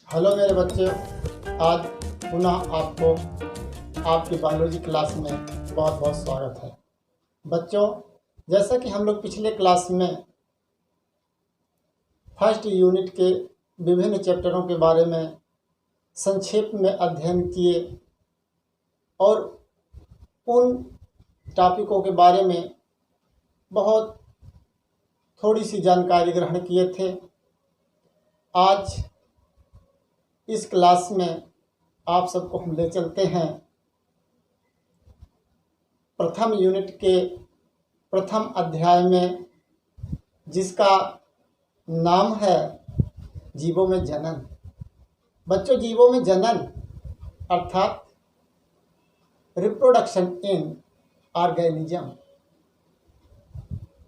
Hello मेरे बच्चे, आज पुनः आपको आपकी बायोलॉजी क्लास में बहुत बहुत स्वागत है। बच्चों, जैसा कि हम लोग पिछले क्लास में फर्स्ट यूनिट के विभिन्न चैप्टरों के बारे में संक्षेप में अध्ययन किए और उन टॉपिकों के बारे में बहुत थोड़ी सी जानकारी ग्रहण किए थे। आज इस क्लास में आप सबको हम ले चलते हैं प्रथम यूनिट के प्रथम अध्याय में, जिसका नाम है जीवों में जनन। बच्चों, जीवों में जनन अर्थात रिप्रोडक्शन इन ऑर्गेनिज्म।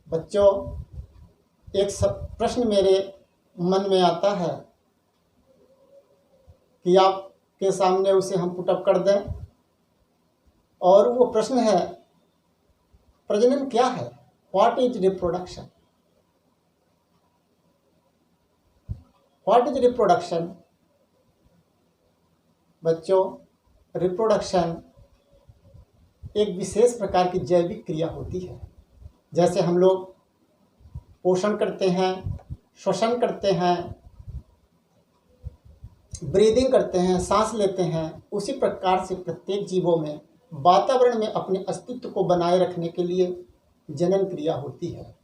बच्चों, एक प्रश्न मेरे मन में आता है कि आपके सामने उसे हम पुटअप कर दें, और वो प्रश्न है, प्रजनन क्या है? What is reproduction? What is reproduction? बच्चों, रिप्रोडक्शन एक विशेष प्रकार की जैविक क्रिया होती है। जैसे हम लोग पोषण करते हैं, श्वसन करते हैं, ब्रीदिंग करते हैं, सांस लेते हैं, उसी प्रकार से प्रत्येक जीवों में वातावरण में अपने अस्तित्व को बनाए रखने के लिए जनन क्रिया होती है,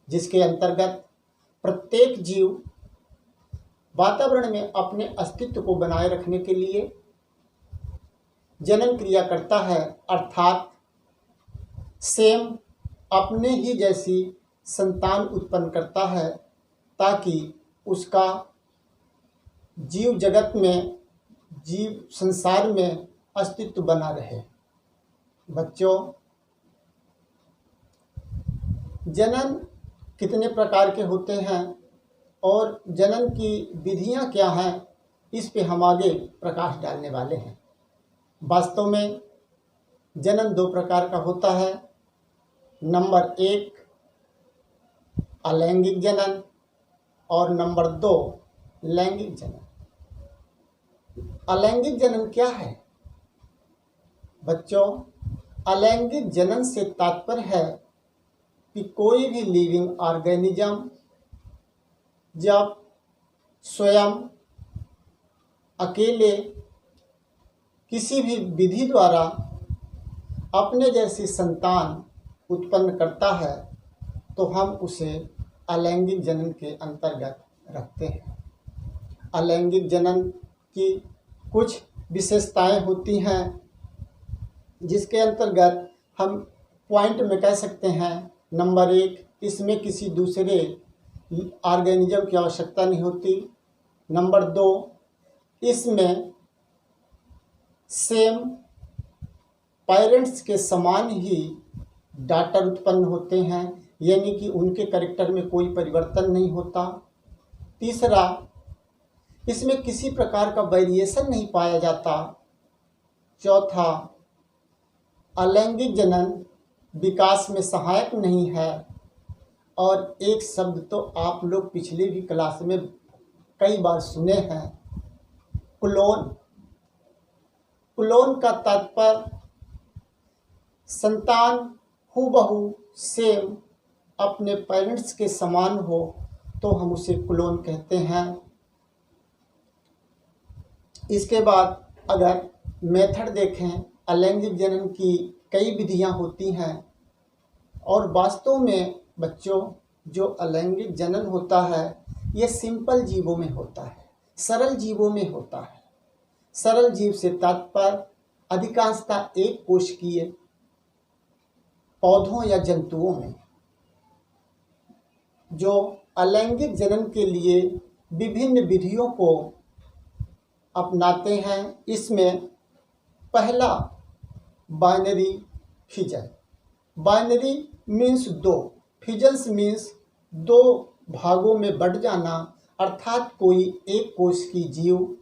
जिसके अंतर्गत प्रत्येक जीव वातावरण में अपने अस्तित्व को बनाए रखने के लिए जनन क्रिया करता है, अर्थात सेम अपने ही जैसी संतान उत्पन्न करता है, ताकि उसका जीव जगत में, जीव संसार में अस्तित्व बना रहे। बच्चों, जनन कितने प्रकार के होते हैं और जनन की विधियां क्या हैं, इस पे हम आगे प्रकाश डालने वाले हैं। वास्तव में जनन दो प्रकार का होता है। नंबर 1 अलैंगिक जनन और नंबर 2 लैंगिक जनन। अलैंगिक जनन क्या है? बच्चों, अलैंगिक जनन से तात्पर्य है कि कोई भी लिविंग ऑर्गेनिज्म जब स्वयं अकेले किसी भी विधि द्वारा अपने जैसी संतान उत्पन्न करता है, तो हम उसे अलैंगिक जनन के अंतर्गत रखते हैं। अलैंगिक जनन की कुछ विशेषताएं होती हैं, जिसके अंतर्गत हम पॉइंट में कह सकते हैं। नंबर 1, इसमें किसी दूसरे ऑर्गेनिज्म की आवश्यकता नहीं होती। नंबर 2, इसमें सेम पेरेंट्स के समान ही डॉटर उत्पन्न होते हैं, यानी कि उनके कैरेक्टर में कोई परिवर्तन नहीं होता। तीसरा, इसमें किसी प्रकार का वेरिएशन नहीं पाया जाता। चौथा, अलैंगिक जनन विकास में सहायक नहीं है। और एक शब्द तो आप लोग पिछले भी क्लास में कई बार सुने हैं, क्लोन। क्लोन का तात्पर्य संतान हूबहू सेम अपने पेरेंट्स के समान हो, तो हम उसे क्लोन कहते हैं। इसके बाद अगर मेथड देखें, अलैंगिक जनन की कई विधियां होती हैं, और वास्तव में बच्चों, जो अलैंगिक जनन होता है, ये सिंपल जीवों में होता है, सरल जीवों में होता है। सरल जीव से तात्पर्य अधिकांशतः एक कोशिकीय पौधों या जंतुओं में, जो अलैंगिक जनन के लिए विभिन्न विधियों को अपनाते हैं। इसमें पहला binary fission. Binary means 2, fissions means 2 भागों में बंट जाना, अर्थात कोई एक कोश की जीव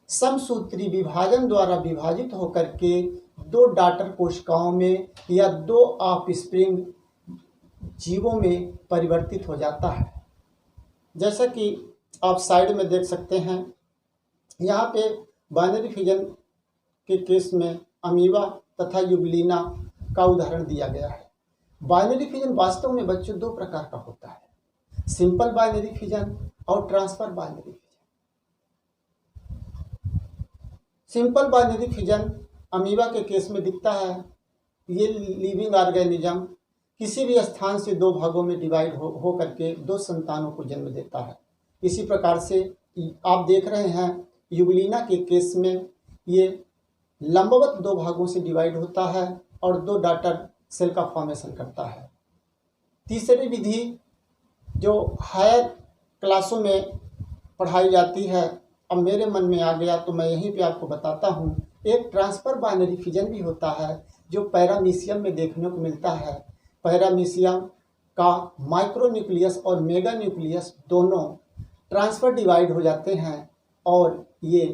समसूत्री विभाजन द्वारा विभाजित होकर के 2 डॉटर कोशिकाओं में या 2 ऑफस्प्रिंग जीवों में परिवर्तित हो जाता है। जैसा कि आप साइड में देख सकते हैं, यहाँ पे बाइनरी फिजन के केस में अमीबा तथा यूग्लिना का उदाहरण दिया गया है। बाइनरी फिजन वास्तव में बच्चों दो प्रकार का होता है, सिंपल बाइनरी फिजन और transfer binary fission. Simple binary fission amoeba के केस में दिखता है। ये लिविंग ऑर्गेनिज्म किसी भी स्थान से दो भागों में डिवाइड हो करके दो संतानों को जन्म देता है। इसी प्रकार से आप देख रहे हैं यूग्लिना के केस में ये लंबवत दो भागों से डिवाइड होता है और दो डॉटर सेल का फॉर्मेशन करता है। तीसरी विधि जो हायर क्लासों में पढ़ाई जाती है, अब मेरे मन में आ गया तो मैं यहीं पे आपको बताता हूँ। एक ट्रांसफर बाइनरी फिजन भी होता है जो पैरामीशियम में देखने को मिलता है। पैरामीशियम का माइक्रोन्यूक्लियस और मेगा न्यूक्लियस दोनों ट्रांसफर डिवाइड हो जाते हैं और ये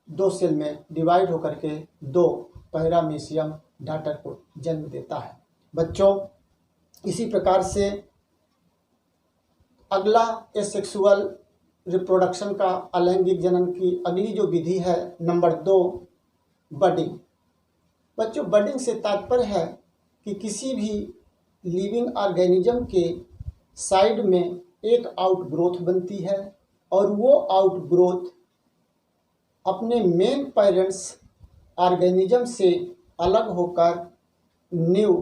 दो सेल में डिवाइड होकर के दो पैरामीशियम डॉटर को जन्म देता है। बच्चों, इसी प्रकार से अगला एसेक्सुअल रिप्रोडक्शन का अलैंगिक जनन की अगली जो विधि है नंबर 2, बडिंग। बच्चों, बडिंग से तात्पर्य है कि किसी भी लिविंग ऑर्गेनिज्म के साइड में एक आउटग्रोथ बनती है और वो आउटग्रोथ अपने मेन पेरेंट्स ऑर्गेनिज्म से अलग होकर न्यू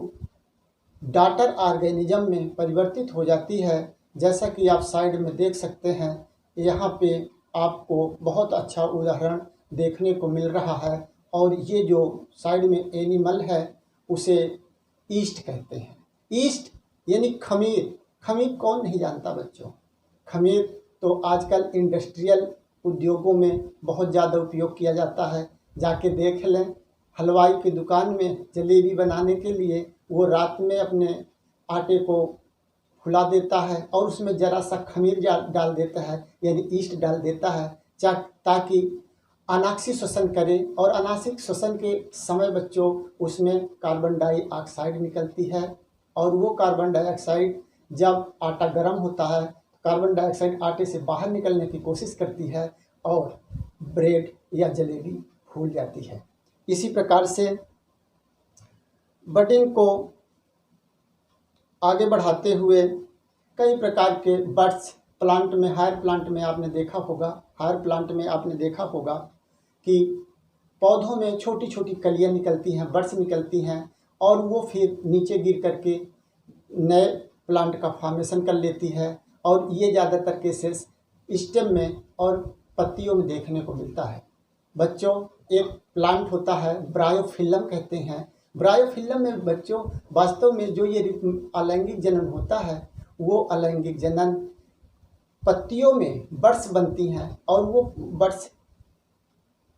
डॉटर ऑर्गेनिज्म में परिवर्तित हो जाती है। जैसा कि आप साइड में देख सकते हैं, यहाँ पे आपको बहुत अच्छा उदाहरण देखने को मिल रहा है। और ये जो साइड में एनिमल है उसे ईस्ट कहते हैं। ईस्ट यानी खमीर। खमीर कौन नहीं जानता बच्चों? खमीर तो आजकल इंडस्ट्रियल उद्योगों में बहुत ज़्यादा उपयोग किया जाता है। जाके देख लें, हलवाई की दुकान में जलेबी बनाने के लिए वो रात में अपने आटे को फुला देता है और उसमें ज़रा सा खमीर डाल देता है, यानी ईस्ट डाल देता है, ताकि अनाक्षी श्वसन करे। और अनाक्षी श्वसन के समय बच्चों उसमें कार्बन डाइऑक्साइड निकलती है और वो कार्बन डाइऑक्साइड जब आटा गर्म होता है, कार्बन डाइऑक्साइड आटे से बाहर निकलने की कोशिश करती है और ब्रेड या जलेबी फूल जाती है। इसी प्रकार से बडिंग को आगे बढ़ाते हुए कई प्रकार के बर्ड्स प्लांट में, हायर प्लांट में आपने देखा होगा कि पौधों में छोटी छोटी कलियां निकलती हैं, बर्ड्स निकलती हैं और वो फिर नीचे गिर करके नए प्लांट का फॉर्मेशन कर लेती है। और ये ज़्यादातर केसेस स्टेम में और पत्तियों में देखने को मिलता है। बच्चों, एक प्लांट होता है ब्रायोफिल्लम कहते हैं। ब्रायोफिल्लम में बच्चों वास्तव में जो ये अलैंगिक जनन होता है, वो अलैंगिक जनन पत्तियों में बर्ड्स बनती हैं और वो बर्ड्स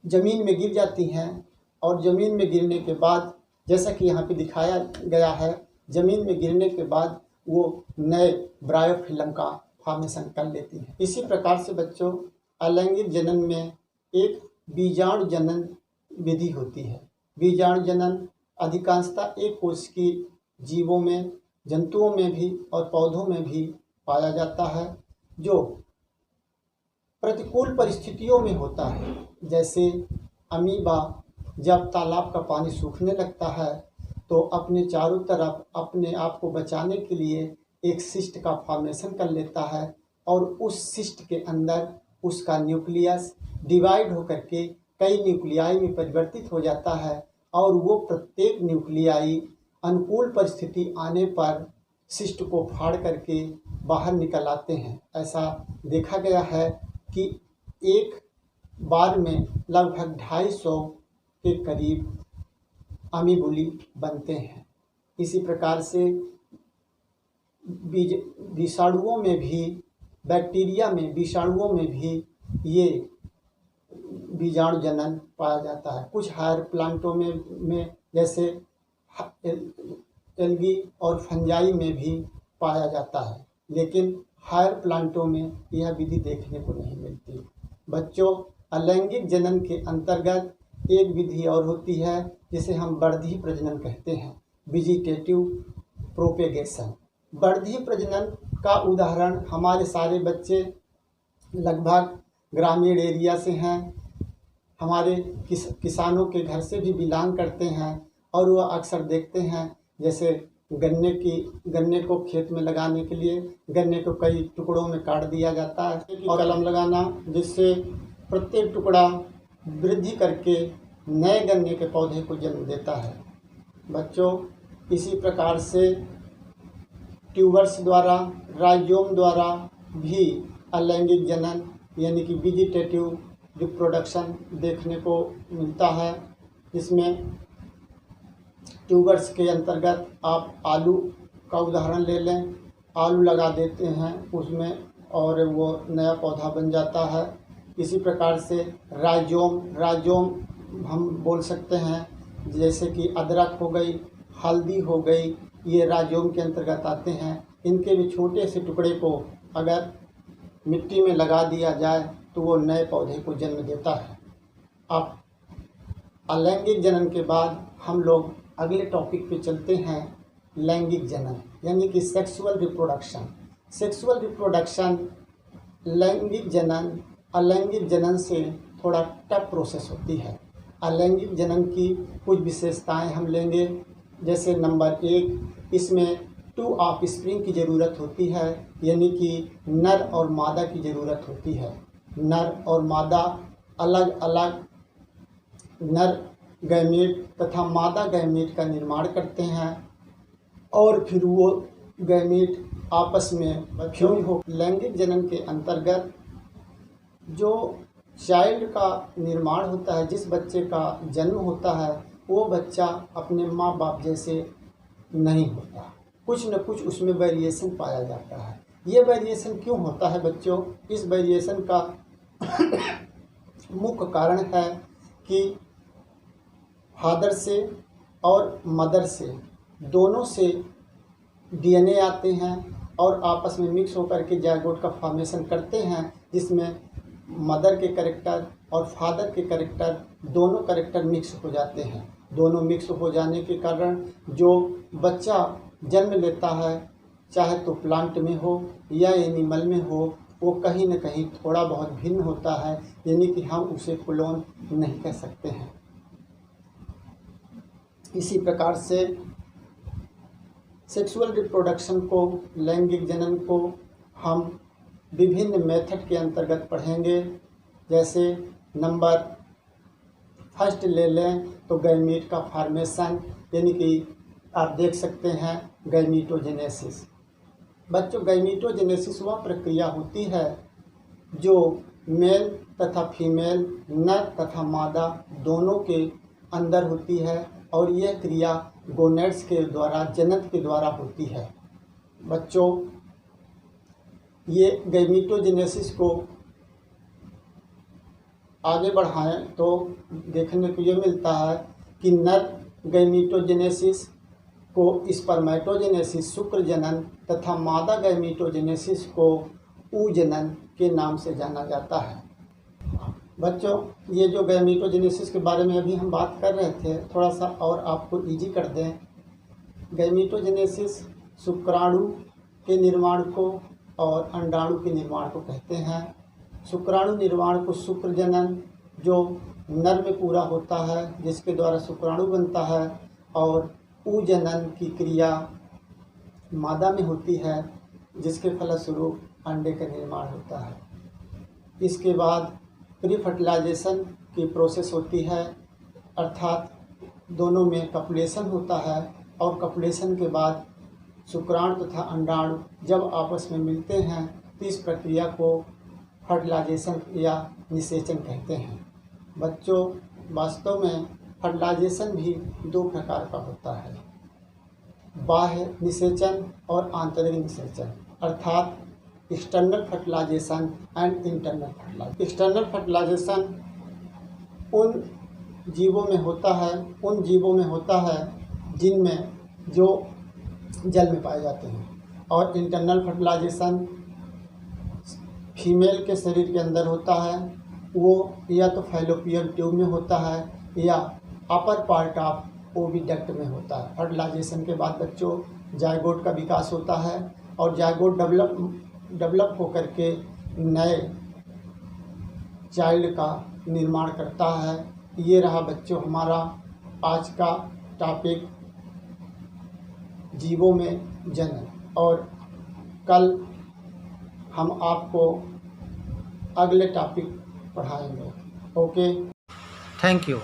ज़मीन में गिर जाती हैं और ज़मीन में गिरने के बाद, जैसा कि यहाँ पे दिखाया गया है, ज़मीन में गिरने के बाद वो नए ब्रायोफिल्लम का फॉर्मेशन कर लेती हैं। इसी प्रकार से बच्चों अलैंगिक जनन में एक बीजाणु जनन विधि होती है। बीजाणु जनन अधिकांशतः एक कोश की जीवों में, जंतुओं में भी और पौधों में भी पाया जाता है, जो प्रतिकूल परिस्थितियों में होता है। जैसे अमीबा जब तालाब का पानी सूखने लगता है तो अपने चारों तरफ अपने आप को बचाने के लिए एक सिस्ट का फॉर्मेशन कर लेता है और उस सिस्ट के अंदर उसका न्यूक्लियस डिवाइड होकर के कई न्यूक्लियाई में परिवर्तित हो जाता है और वो प्रत्येक न्यूक्लियाई अनुकूल परिस्थिति आने पर सिस्ट को फाड़ करके बाहर निकल आते हैं। ऐसा देखा गया है कि एक बार में लगभग 250 के करीब अमीबुली बनते हैं। इसी प्रकार से विषाणुओं में भी, बैक्टीरिया में, विषाणुओं में भी ये बीजाणु जनन पाया जाता है। कुछ हायर प्लांटों में जैसे एल्गी और फंजाई में भी पाया जाता है, लेकिन हायर प्लांटों में यह विधि देखने को नहीं मिलती। बच्चों, अलैंगिक जनन के अंतर्गत एक विधि और होती है जिसे हम बढ़ती प्रजनन कहते हैं, वेजिटेटिव प्रोपेगेशन। बढ़ती प्रजनन का उदाहरण हमारे सारे बच्चे लगभग ग्रामीण एरिया से हैं। हमारे किसानों के घर से भी बिलोंग करते हैं और वह अक्सर देखते हैं जैसे गन्ने को खेत में लगाने के लिए गन्ने को कई टुकड़ों में काट दिया जाता है और कलम लगाना, जिससे प्रत्येक टुकड़ा वृद्धि करके नए गन्ने के पौधे को जन्म देता है। बच्चों, इसी प्रकार से ट्यूबर्स द्वारा, राइजोम द्वारा भी अलैंगिक जनन यानी कि वेजिटेटिव रिप्रोडक्शन देखने को मिलता है। इसमें ट्यूबर्स के अंतर्गत आप आलू का उदाहरण ले लें, आलू लगा देते हैं उसमें और वो नया पौधा बन जाता है। इसी प्रकार से राइजोम हम बोल सकते हैं, जैसे कि अदरक हो गई, हल्दी हो गई, ये राइजोम के अंतर्गत आते हैं। इनके भी छोटे से टुकड़े को अगर मिट्टी में लगा दिया जाए तो वो नए पौधे को जन्म देता है। अब अलैंगिक जनन के बाद हम लोग अगले टॉपिक पे चलते हैं, लैंगिक जनन यानी कि सेक्सुअल रिप्रोडक्शन। सेक्सुअल रिप्रोडक्शन, लैंगिक जनन अलैंगिक जनन से थोड़ा टफ प्रोसेस होती है। अलैंगिक जनन की कुछ विशेषताएं हम लेंगे, जैसे नंबर 1, इसमें 2 ऑफस्प्रिंग की ज़रूरत होती है, यानी कि नर और मादा की ज़रूरत होती है। नर और मादा अलग अलग नर गैमीट तथा मादा गैमीट का निर्माण करते हैं और फिर वो गैमीट आपस में फ्यूज हो। लैंगिक जनन के अंतर्गत जो चाइल्ड का निर्माण होता है, जिस बच्चे का जन्म होता है, वो बच्चा अपने माँ बाप जैसे नहीं होता, कुछ न कुछ उसमें वेरिएशन पाया जाता है। ये वेरिएशन क्यों होता है बच्चों? इस वेरिएशन का मुख्य कारण है कि फादर से और मदर से दोनों से डीएनए आते हैं और आपस में मिक्स होकर के जायगोट का फॉर्मेशन करते हैं, जिसमें मदर के कैरेक्टर और फादर के कैरेक्टर दोनों कैरेक्टर मिक्स हो जाते हैं। दोनों मिक्स हो जाने के कारण जो बच्चा जन्म लेता है, चाहे तो प्लांट में हो या एनिमल में हो, वो कहीं न कहीं थोड़ा बहुत भिन्न होता है, यानी कि हम उसे क्लोन नहीं कह सकते हैं। इसी प्रकार से सेक्सुअल रिप्रोडक्शन को, लैंगिक जनन को हम विभिन्न मेथड के अंतर्गत पढ़ेंगे। जैसे नंबर 1 ले लें तो गैमीट का फॉर्मेशन, यानी कि आप देख सकते हैं गैमीटोजेनेसिस। बच्चों, गैमीटोजेनेसिस वह प्रक्रिया होती है जो मेल तथा फीमेल, नर तथा मादा दोनों के अंदर होती है और यह क्रिया गोनेड्स के द्वारा, जनन के द्वारा होती है। बच्चों, ये गैमीटोजेनेसिस को आगे बढ़ाएं तो देखने को ये मिलता है कि नर गैमीटोजेनेसिस को स्पर्मेटोजेनेसिस, शुक्र जनन तथा मादा गैमीटोजेनेसिस को ऊजनन के नाम से जाना जाता है। बच्चों, ये जो गैमीटोजेनेसिस के बारे में अभी हम बात कर रहे थे, थोड़ा सा और आपको इजी कर दें। गैमीटोजेनेसिस शुक्राणु के निर्माण को और अंडाणु के निर्माण को कहते हैं। शुक्राणु निर्माण को शुक्र जनन जो नर में पूरा होता है, जिसके द्वारा शुक्राणु बनता है, और ऊजनन की क्रिया मादा में होती है, जिसके फलस्वरूप अंडे का निर्माण होता है। इसके बाद प्री फर्टिलाइजेशन की प्रोसेस होती है, अर्थात दोनों में कपुलेशन होता है और कपुलेशन के बाद शुक्राणु तथा अंडाणु जब आपस में मिलते हैं तो इस प्रक्रिया को फर्टिलाइजेशन या निषेचन कहते हैं। बच्चों, वास्तव में फर्टिलाइजेशन भी 2 प्रकार का होता है, बाह्य निषेचन और आंतरिक निषेचन, अर्थात external fertilization and internal fertilization. External fertilization उन जीवों में होता है जिनमें जो जल में पाए जाते हैं, और इंटरनल फर्टिलाइजेशन फीमेल के शरीर के अंदर होता है। वो या तो फैलोपियन ट्यूब में होता है या अपर पार्ट ऑफ ओविडक्ट में होता है। फर्टिलाइजेशन के बाद बच्चों जायगोट का विकास होता है और जायगोट डेवलप होकर के नए चाइल्ड का निर्माण करता है। ये रहा बच्चों हमारा आज का टॉपिक, जीवों में जनन। और कल हम आपको अगले टॉपिक पढ़ाएंगे। Okay, thank you.